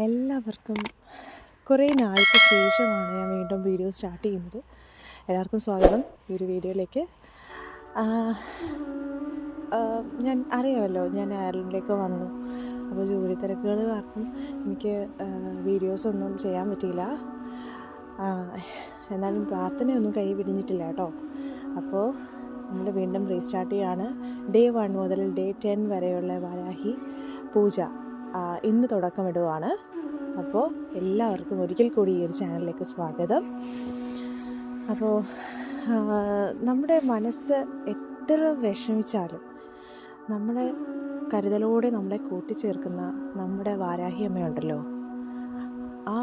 എല്ലാവർക്കും കുറേ നാൾക്ക് ശേഷമാണ് ഞാൻ വീണ്ടും വീഡിയോ സ്റ്റാർട്ട് ചെയ്യുന്നത്. എല്ലാവർക്കും സ്വാഗതം ഈ ഒരു വീഡിയോയിലേക്ക്. ഞാൻ അറിയാമല്ലോ, ഞാൻ അയർലൻഡിലേക്ക് വന്നു. അപ്പോൾ ജോലി തിരക്കുകൾ കാരണം എനിക്ക് വീഡിയോസൊന്നും ചെയ്യാൻ പറ്റിയില്ല. എന്നാലും പ്രാർത്ഥനയൊന്നും കൈ പിടിഞ്ഞിട്ടില്ല കേട്ടോ. അപ്പോൾ നമ്മൾ വീണ്ടും റീസ്റ്റാർട്ട് ചെയ്യുകയാണ്. ഡേ 1 മുതൽ ഡേ 10 വരെയുള്ള വാരാഹി പൂജ ഇന്ന് തുടക്കമിടുവാണ്. അപ്പോൾ എല്ലാവർക്കും ഒരിക്കൽ കൂടി ഈ ഒരു ചാനലിലേക്ക് സ്വാഗതം. അപ്പോൾ നമ്മുടെ മനസ്സ് എത്ര വിഷമിച്ചാലും നമ്മളെ കരുതലോടെ നമ്മളെ കൂട്ടിച്ചേർക്കുന്ന നമ്മുടെ വാരാഹി അമ്മയുണ്ടല്ലോ, ആ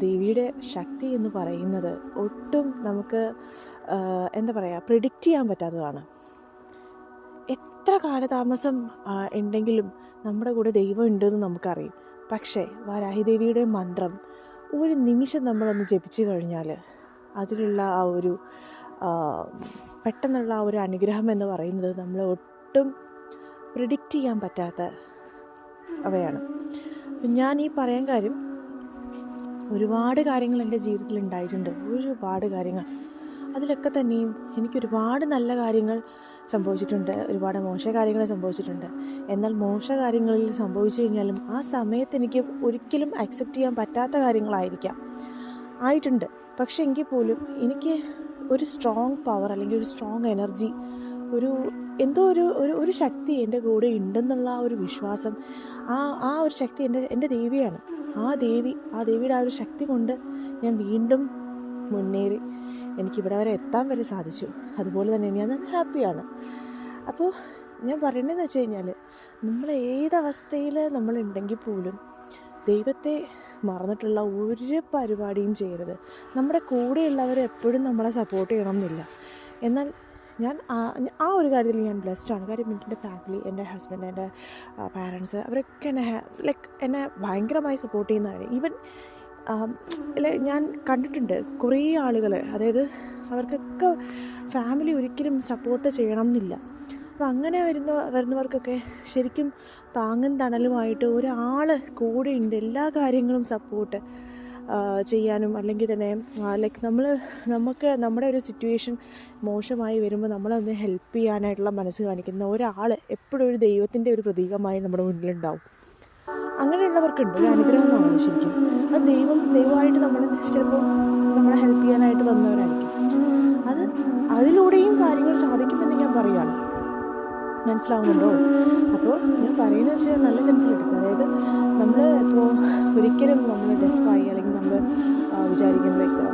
ദേവിയുടെ ശക്തി എന്ന് പറയുന്നത് ഒട്ടും നമുക്ക് പ്രിഡിക്റ്റ് ചെയ്യാൻ പറ്റാത്തതാണ്. എത്ര കാലതാമസം ഉണ്ടെങ്കിലും നമ്മുടെ കൂടെ ദൈവം ഉണ്ടെന്ന് നമുക്കറിയും. പക്ഷേ വാരാഹി ദേവിയുടെ മന്ത്രം ഒരു നിമിഷം നമ്മളൊന്ന് ജപിച്ചു കഴിഞ്ഞാൽ അതിലുള്ള ആ ഒരു പെട്ടെന്നുള്ള ആ ഒരു അനുഗ്രഹം എന്ന് പറയുന്നത് നമ്മൾ ഒട്ടും പ്രിഡിക്റ്റ് ചെയ്യാൻ പറ്റാത്ത അവയാണ്. അപ്പം ഞാൻ ഈ പറയാൻ കാര്യം, ഒരുപാട് കാര്യങ്ങൾ എൻ്റെ ജീവിതത്തിൽ ഉണ്ടായിട്ടുണ്ട്. ഒരുപാട് കാര്യങ്ങൾ. അതിലൊക്കെ തന്നെയും എനിക്കൊരുപാട് നല്ല കാര്യങ്ങൾ സംഭവിച്ചിട്ടുണ്ട്, ഒരുപാട് മോശ കാര്യങ്ങൾ സംഭവിച്ചിട്ടുണ്ട്. എന്നാൽ മോശ കാര്യങ്ങളിൽ സംഭവിച്ചു കഴിഞ്ഞാലും ആ സമയത്ത് എനിക്ക് ഒരിക്കലും അക്സെപ്റ്റ് ചെയ്യാൻ പറ്റാത്ത ആയിട്ടുണ്ട്. പക്ഷേ എങ്കിൽ പോലും എനിക്ക് ഒരു സ്ട്രോങ് പവർ അല്ലെങ്കിൽ ഒരു സ്ട്രോങ് എനർജി, എന്തോ ഒരു ശക്തി എൻ്റെ കൂടെ ഉണ്ടെന്നുള്ള ആ ഒരു വിശ്വാസം, ആ ഒരു ശക്തി എൻ്റെ ദേവിയാണ്. ആ ദേവിയുടെ ആ ഒരു ശക്തി കൊണ്ട് ഞാൻ വീണ്ടും മുന്നേറി എനിക്കിവിടെ വരെ എത്താൻ വരെ സാധിച്ചു. അതുപോലെ തന്നെ ഞാൻ ഹാപ്പിയാണ്. അപ്പോൾ ഞാൻ പറയണതെന്ന് വെച്ച് കഴിഞ്ഞാൽ, നമ്മൾ ഏതവസ്ഥയിൽ നമ്മളുണ്ടെങ്കിൽ പോലും ദൈവത്തെ മറന്നിട്ടുള്ള ഒരു പരിപാടിയും ചെയ്യരുത്. നമ്മുടെ കൂടെയുള്ളവരെ എപ്പോഴും നമ്മളെ സപ്പോർട്ട് ചെയ്യണമെന്നില്ല. എന്നാൽ ഞാൻ ആ ഒരു കാര്യത്തിൽ ഞാൻ ബ്ലെസ്ഡാണ്. കാര്യം എൻ്റെ ഫാമിലി, എൻ്റെ ഹസ്ബൻഡ്, എൻ്റെ പാരൻസ്, അവരൊക്കെ എന്നെ ഭയങ്കരമായി സപ്പോർട്ട് ചെയ്യുന്നതാണ്. ഈവൻ ഞാൻ കണ്ടിട്ടുണ്ട് കുറേ ആളുകൾ, അതായത് അവർക്കൊക്കെ ഫാമിലി ഒരിക്കലും സപ്പോർട്ട് ചെയ്യണം എന്നില്ല. അപ്പോൾ അങ്ങനെ വരുന്നവർക്കൊക്കെ ശരിക്കും താങ്ങും തണലുമായിട്ട് ഒരാൾ കൂടെ ഉണ്ട്, എല്ലാ കാര്യങ്ങളും സപ്പോർട്ട് ചെയ്യാനും. അല്ലെങ്കിൽ തന്നെ നമുക്ക് നമ്മുടെ ഒരു സിറ്റുവേഷൻ മോശമായി വരുമ്പോൾ നമ്മളൊന്ന് ഹെൽപ്പ് ചെയ്യാനായിട്ടുള്ള മനസ്സ് കാണിക്കുന്ന ഒരാൾ എപ്പോഴും ഒരു ദൈവത്തിൻ്റെ ഒരു പ്രതീകമായി നമ്മുടെ മുന്നിലുണ്ടാവും. അങ്ങനെയുള്ളവർക്കുണ്ട് ഒരു അനുഗ്രഹമാണ് ശരിക്കും. അത് ദൈവമായിട്ട് ചിലപ്പോൾ നമ്മളെ ഹെൽപ്പ് ചെയ്യാനായിട്ട് വന്നവരായിരിക്കും. അതിലൂടെയും കാര്യങ്ങൾ സാധിക്കുമെന്ന് ഞാൻ പറയുകയാണ്. മനസ്സിലാവുന്നുണ്ടോ? അപ്പോൾ ഞാൻ പറയുന്നത് വെച്ചാൽ നല്ല സെൻസിലെടുക്കുക. അതായത് നമ്മൾ ഇപ്പോൾ ഒരിക്കലും നമ്മൾ ഡെസ്പായി അല്ലെങ്കിൽ നമ്മൾ വിചാരിക്കുമ്പോഴേക്ക്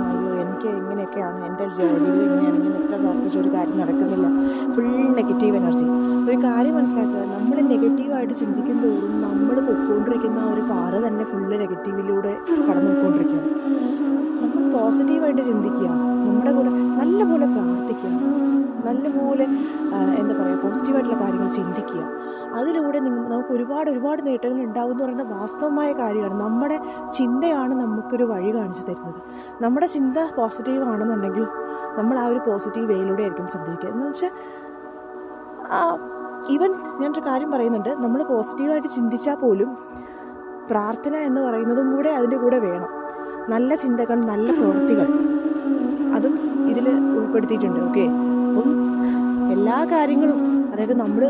അയ്യോ എനിക്ക് ഇങ്ങനെയൊക്കെയാണ്, എൻ്റെ ജീവിതം ഇങ്ങനെയാണെങ്കിൽ എത്ര പ്രാർത്ഥിച്ച ഒരു കാര്യം നടക്കുന്നില്ല, ഫുൾ നെഗറ്റീവ് എനർജി. ഒരു കാര്യം മനസ്സിലാക്കുക, നമ്മൾ നെഗറ്റീവായിട്ട് ചിന്തിക്കും തോറും നമ്മൾ പൊയ്ക്കൊണ്ടിരിക്കുന്ന ആ ഒരു പാറ തന്നെ ഫുള്ള് നെഗറ്റീവിലൂടെ കടന്നു പോയിക്കൊണ്ടിരിക്കുകയാണ്. നമ്മൾ പോസിറ്റീവായിട്ട് ചിന്തിക്കുക, നമ്മുടെ കൂടെ നല്ലപോലെ പ്രാർത്ഥിക്കുക, നല്ലപോലെ പോസിറ്റീവായിട്ടുള്ള കാര്യങ്ങൾ ചിന്തിക്കുക. അതിലൂടെ നമുക്ക് ഒരുപാട് നേട്ടങ്ങൾ ഉണ്ടാവും എന്ന് പറയുന്നത് വാസ്തവമായ കാര്യമാണ്. നമ്മുടെ ചിന്തയാണ് നമുക്കൊരു വഴി കാണിച്ചു തരുന്നത്. നമ്മുടെ ചിന്ത പോസിറ്റീവ് ആണെന്നുണ്ടെങ്കിൽ നമ്മൾ ആ ഒരു പോസിറ്റീവ് വേയിലൂടെ ആയിരിക്കും സഞ്ചരിക്കുക. എന്ന് വെച്ചാൽ ഈവൻ ഞാനൊരു കാര്യം പറയുന്നുണ്ട്, നമ്മൾ പോസിറ്റീവായിട്ട് ചിന്തിച്ചാൽ പോലും പ്രാർത്ഥന എന്ന് പറയുന്നതും കൂടെ അതിൻ്റെ കൂടെ വേണം. നല്ല ചിന്തകൾ, നല്ല പ്രവൃത്തികൾ, അതും ഇതിൽ ഉൾപ്പെടുത്തിയിട്ടുണ്ട്. ഓക്കെ, അപ്പം എല്ലാ കാര്യങ്ങളും, അതായത് നമ്മൾ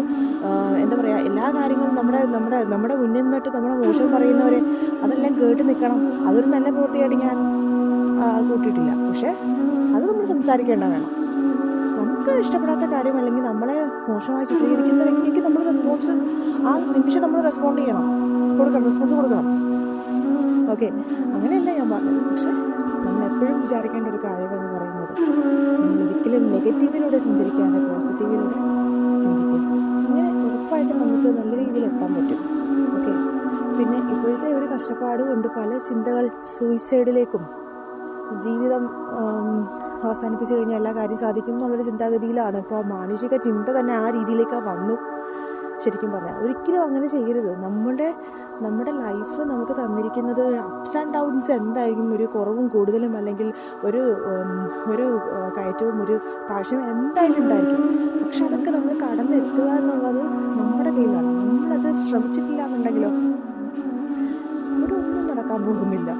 എല്ലാ കാര്യങ്ങളും നമ്മുടെ മുന്നിൽ നിന്നിട്ട് നമ്മുടെ മോശം പറയുന്നവരെ അതെല്ലാം കേട്ട് നിൽക്കണം. അതൊരു നല്ല പ്രവൃത്തിയായിട്ട് ഞാൻ കൂട്ടിയിട്ടില്ല. പക്ഷേ അത് നമ്മൾ സംസാരിക്കേണ്ട വേണം. നമുക്ക് ഇഷ്ടപ്പെടാത്ത കാര്യം അല്ലെങ്കിൽ നമ്മളെ മോശമായി ചിത്രീകരിക്കുന്ന വ്യക്തിക്ക് നമ്മൾ റെസ്പോൺസ് ആ നിമിഷം നമ്മൾ റെസ്പോൺസ് കൊടുക്കണം. ഓക്കെ, അങ്ങനെയല്ല ഞാൻ പറഞ്ഞത്. പക്ഷേ നമ്മളെപ്പോഴും വിചാരിക്കേണ്ട ഒരു കാര്യമെന്ന് പറയുന്നത്, നമ്മളൊരിക്കലും നെഗറ്റീവിലൂടെ സഞ്ചരിക്കാതെ പോസിറ്റീവിലൂടെ ചിന്തിക്കുക. അങ്ങനെ ഉറപ്പായിട്ടും നമുക്ക് നല്ല രീതിയിൽ എത്താൻ പറ്റും. ഓക്കെ, പിന്നെ ഇപ്പോഴത്തെ ഒരു കഷ്ടപ്പാട് കൊണ്ട് പല ചിന്തകൾ സൂയിസൈഡിലേക്കും, ജീവിതം അവസാനിപ്പിച്ചു കഴിഞ്ഞാൽ എല്ലാ കാര്യം സാധിക്കും എന്നുള്ളൊരു ചിന്താഗതിയിലാണ്. ഇപ്പോൾ മാനുഷിക ചിന്ത തന്നെ ആ രീതിയിലേക്ക് വന്നു. ശരിക്കും പറഞ്ഞാൽ ഒരിക്കലും അങ്ങനെ ചെയ്യരുത്. നമ്മുടെ ലൈഫ് നമുക്ക് തന്നിരിക്കുന്നത് അപ്സ് ആൻഡ് ഡൗൺസ് എന്തായിരിക്കും, ഒരു കുറവും കൂടുതലും, അല്ലെങ്കിൽ ഒരു കയറ്റവും ഒരു താഴ്ചയും എന്തായാലും ഉണ്ടായിരിക്കും. പക്ഷെ അതൊക്കെ നമ്മൾ കടന്നെത്തുക എന്നുള്ളത് നമ്മുടെ കയ്യിലാണ്. നമ്മളത് ശ്രമിച്ചിട്ടില്ല എന്നുണ്ടെങ്കിലോ അവിടെ നടക്കാൻ പോകുന്നില്ല.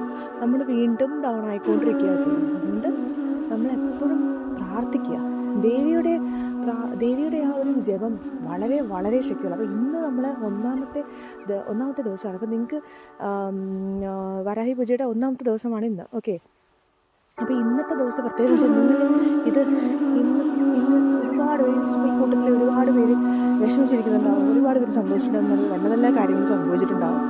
നമ്മൾ വീണ്ടും ഡൗൺ ആയിക്കൊണ്ടിരിക്കുക ചെയ്യുന്നത്. അതുകൊണ്ട് നമ്മളെപ്പോഴും പ്രാർത്ഥിക്കുക. ദേവിയുടെ ആ ഒരു ജപം വളരെ വളരെ ശക്തിയുള്ളൂ. അപ്പോൾ ഇന്ന് നമ്മൾ ഒന്നാമത്തെ ദിവസമാണ്. അപ്പോൾ നിങ്ങൾക്ക് വരാഹി പൂജയുടെ ഒന്നാമത്തെ ദിവസമാണ് ഇന്ന്. ഓക്കെ, അപ്പോൾ ഇന്നത്തെ ദിവസം പ്രത്യേകം വെച്ചാൽ നിങ്ങൾ ഇന്ന് ഒരുപാട് പേര് ഈ കൂട്ടത്തിൽ ഒരുപാട് പേര് വിഷമിച്ചിരിക്കുന്നുണ്ടാവും, ഒരുപാട് പേര് സന്തോഷിച്ചിട്ടുണ്ടാവും, നല്ല നല്ല കാര്യങ്ങൾ സംഭവിച്ചിട്ടുണ്ടാവും.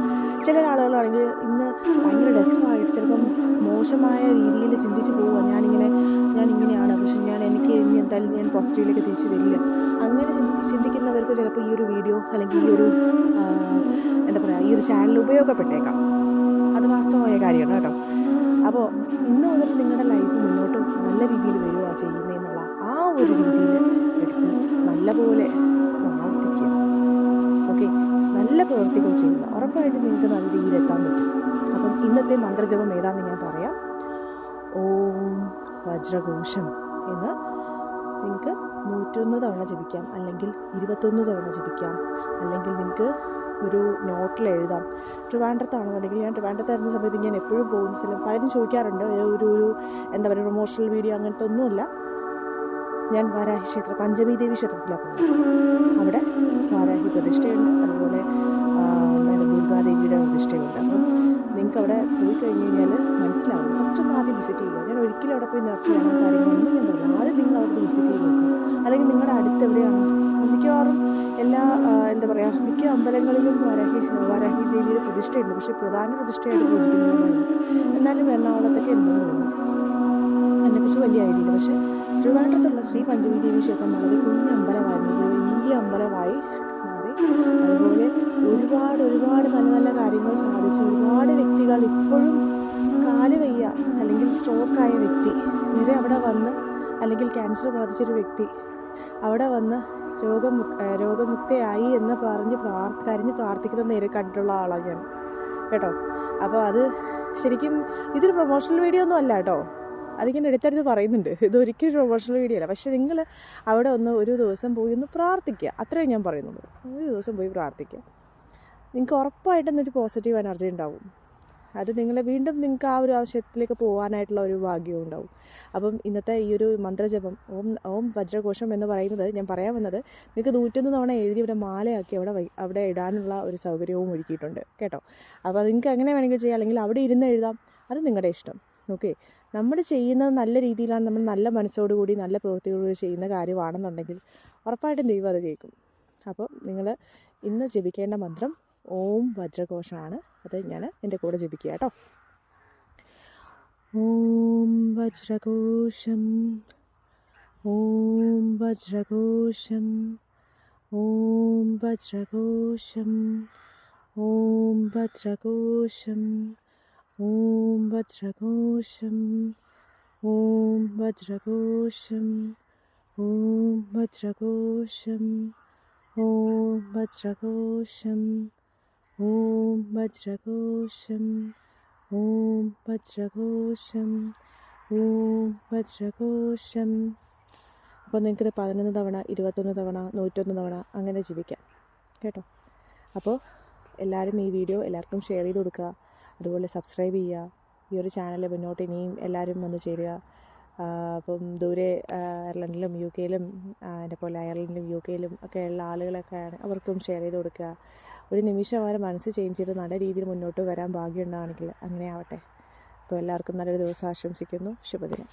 ചില ആളുകളാണെങ്കിൽ ഇന്ന് ഭയങ്കര ഡെസ്പായിട്ട് ചിലപ്പം മോശമായ രീതിയിൽ ചിന്തിച്ച് പോവുക, ഞാനിങ്ങനെയാണ്, പക്ഷെ എനിക്ക് ഇനി എന്തായാലും ഞാൻ പോസിറ്റീവിലേക്ക് തിരിച്ച് വരില്ല. അങ്ങനെ ചിന്തിക്കുന്നവർക്ക് ചിലപ്പോൾ ഈ ഒരു വീഡിയോ അല്ലെങ്കിൽ ഈ ഒരു ഈ ഒരു ചാനൽ ഉപയോഗപ്പെട്ടേക്കാം. അത് വാസ്തവമായ കാര്യമാണ് കേട്ടോ. അപ്പോൾ ഇന്ന് മുതൽ നിങ്ങളുടെ ലൈഫ് മുന്നോട്ട് നല്ല രീതിയിൽ വരിക ചെയ്യുന്നതെന്നുള്ള ആ ഒരു രീതിയിൽ എടുത്ത് നല്ലപോലെ പ്രാർത്ഥിക്കുക. ഓക്കെ, നല്ല പ്രവൃത്തികൾ ചെയ്യുക. ഉറപ്പായിട്ട് നിങ്ങൾക്ക് നല്ല രീതിയിൽ എത്താൻ പറ്റും. അപ്പം ഇന്നത്തെ മന്ത്രജപം ഏതാണെന്ന് ഞാൻ പറയാം. ഓം വജ്രഘോഷം എന്ന് നിങ്ങൾക്ക് 101 തവണ ജപിക്കാം, അല്ലെങ്കിൽ 21 തവണ ജപിക്കാം, അല്ലെങ്കിൽ നിങ്ങൾക്ക് ഒരു നോട്ടിൽ എഴുതാം. ട്രിവാൻഡ്രത്താണെന്നുണ്ടെങ്കിൽ, ഞാൻ ട്രിവാൻഡ്രത്തായിരുന്ന സമയത്ത് ഞാൻ എപ്പോഴും പോകുന്ന സ്ഥലം പലരും ചോദിക്കാറുണ്ട്, ഒരു പ്രൊമോഷണൽ വീഡിയോ അങ്ങനത്തെ ഒന്നുമല്ല. ഞാൻ വാരാഹി ക്ഷേത്രം, പഞ്ചമി ദേവി ക്ഷേത്രത്തിലാണ് പോകുന്നത്. അവിടെ വാരാഹി പ്രതിഷ്ഠയുണ്ട്, അതുപോലെ ദുർഗാദേവിയുടെ പ്രതിഷ്ഠയുണ്ട്. അപ്പം നിങ്ങൾക്ക് അവിടെ പോയി കഴിഞ്ഞ് കഴിഞ്ഞാൽ മനസ്സിലാവും. ഫസ്റ്റ് ഒന്ന് ആദ്യം വിസിറ്റ് ചെയ്യുക. ഞാൻ ഒരിക്കലും അവിടെ പോയി നേർച്ച ചെയ്യണം കാര്യങ്ങളൊന്നും ഞാൻ പറയില്ല. ആദ്യം നിങ്ങൾ അവിടെ വിസിറ്റ് ചെയ്ത് നോക്കുക. അല്ലെങ്കിൽ നിങ്ങളുടെ അടുത്ത് എവിടെയാണ്, മിക്കവാറും എല്ലാ മിക്ക അമ്പലങ്ങളിലും വാരാഹി ദേവിയുടെ പ്രതിഷ്ഠയുണ്ട്. പക്ഷേ പ്രധാന പ്രതിഷ്ഠയായിട്ട് പൂജിക്കുന്നില്ലെന്നാണ്. എന്നാലും എറണാകുളത്തൊക്കെ ഉണ്ടെന്ന് തോന്നുന്നു. അതിനെക്കുറിച്ച് വലിയ ഐഡിയ ഇല്ല. പക്ഷേ ട്രിവാൻഡ്രത്തുള്ള ശ്രീ പഞ്ചമി ദേവി ക്ഷേത്രം വളരെ കുഞ്ഞ അമ്പലമായിരുന്നു, വലിയ അമ്പലമായി മാറി. അതുപോലെ ഒരുപാട് നല്ല നല്ല കാര്യങ്ങൾ സാധിച്ച ഒരുപാട് വ്യക്തികൾ ഇപ്പോഴും കാല് വയ്യ അല്ലെങ്കിൽ സ്ട്രോക്കായ വ്യക്തി വരെ അവിടെ വന്ന്, അല്ലെങ്കിൽ ക്യാൻസർ ബാധിച്ചൊരു വ്യക്തി അവിടെ വന്ന് രോഗമുക്തയായി എന്ന് പറഞ്ഞ് കരഞ്ഞ് പ്രാർത്ഥിക്കുന്ന നേരെ കണ്ടിട്ടുള്ള ആളാണ് ഞാൻ കേട്ടോ. അപ്പോൾ അത് ശരിക്കും ഇതൊരു പ്രൊമോഷണൽ വീഡിയോ ഒന്നും അല്ല കേട്ടോ. അതിങ്ങനെ എടുത്തെടുത്ത് പറയുന്നുണ്ട്, ഇതൊരിക്കലും പ്രൊമോഷണൽ വീഡിയോ അല്ല. പക്ഷേ നിങ്ങൾ അവിടെ ഒരു ദിവസം പോയി ഒന്ന് പ്രാർത്ഥിക്കുക, അത്രയും ഞാൻ പറയുന്നുള്ളൂ. ഒരു ദിവസം പോയി പ്രാർത്ഥിക്കുക. നിങ്ങൾക്ക് ഉറപ്പായിട്ടും ഒരു പോസിറ്റീവ് എനർജി ഉണ്ടാവും. അത് വീണ്ടും നിങ്ങൾക്ക് ആ ഒരു ആവശ്യത്തിലേക്ക് പോകാനായിട്ടുള്ള ഒരു ഭാഗ്യവും ഉണ്ടാവും. അപ്പം ഇന്നത്തെ ഈ ഒരു മന്ത്രജപം ഓം വജ്രഘോഷം എന്ന് പറയുന്നത്, ഞാൻ പറയാൻ വന്നത്, നിങ്ങൾക്ക് 101 തവണ എഴുതി ഇവിടെ മാലയാക്കി അവിടെ ഇടാനുള്ള ഒരു സൗകര്യവും ഒരുക്കിയിട്ടുണ്ട് കേട്ടോ. അപ്പോൾ നിങ്ങൾക്ക് അങ്ങനെ വേണമെങ്കിൽ ചെയ്യാം, അല്ലെങ്കിൽ അവിടെ ഇരുന്ന് എഴുതാം, അത് നിങ്ങളുടെ ഇഷ്ടം. ഓക്കെ, നമ്മൾ ചെയ്യുന്നത് നല്ല രീതിയിലാണ്, നമ്മൾ നല്ല മനസ്സോടുകൂടി നല്ല പ്രവൃത്തികളോട് ചെയ്യുന്ന കാര്യമാണെന്നുണ്ടെങ്കിൽ ഉറപ്പായിട്ടും ദൈവം അത് കേൾക്കും. അപ്പോൾ നിങ്ങൾ ഇന്ന് ജപിക്കേണ്ട മന്ത്രം ഓം വജ്രഘോഷമാണ്. അത് ഞാൻ എൻ്റെ കൂടെ ജപിക്കുക കേട്ടോ. ഓം വജ്രഘോഷം, ഓം വജ്രഘോഷം, ഓം വജ്രഘോഷം, ഓം വജ്രഘോഷം, ഓം വജ്രഘോഷം, ഓം വജ്രഘോഷം, ഓം വജ്രഘോഷം, ഓം വജ്രഘോഷം, ഓം വജ്രഘോഷം, ഓം വജ്രഘോഷം, ഓം വജ്രഘോഷം. അപ്പോൾ നിങ്ങൾക്കിത് 11 തവണ 21 തവണ 101 തവണ അങ്ങനെ ജപിക്കാം കേട്ടോ. അപ്പോൾ എല്ലാവരും ഈ വീഡിയോ എല്ലാവർക്കും ഷെയർ ചെയ്ത് കൊടുക്കുക. അതുപോലെ സബ്സ്ക്രൈബ് ചെയ്യുക. ഈ ഒരു ചാനൽ മുന്നോട്ട് ഇനിയും എല്ലാവരും വന്ന് ചേരുക. അപ്പം ദൂരെ അയർലൻഡിലും യു കെയിലും അതേപോലെ അയർലൻഡിലും യു കെയിലും ഒക്കെ ഉള്ള ആളുകളൊക്കെയാണ്, അവർക്കും ഷെയർ ചെയ്ത് കൊടുക്കുക. ഒരു നിമിഷം അവരെ മനസ്സ് ചേഞ്ച് ചെയ്ത് നല്ല രീതിയിൽ മുന്നോട്ട് വരാൻ ഭാഗ്യം ഉണ്ടാണെങ്കിൽ അങ്ങനെ ആവട്ടെ. അപ്പോൾ എല്ലാവർക്കും നല്ലൊരു ദിവസം ആശംസിക്കുന്നു. ശുഭദിനം.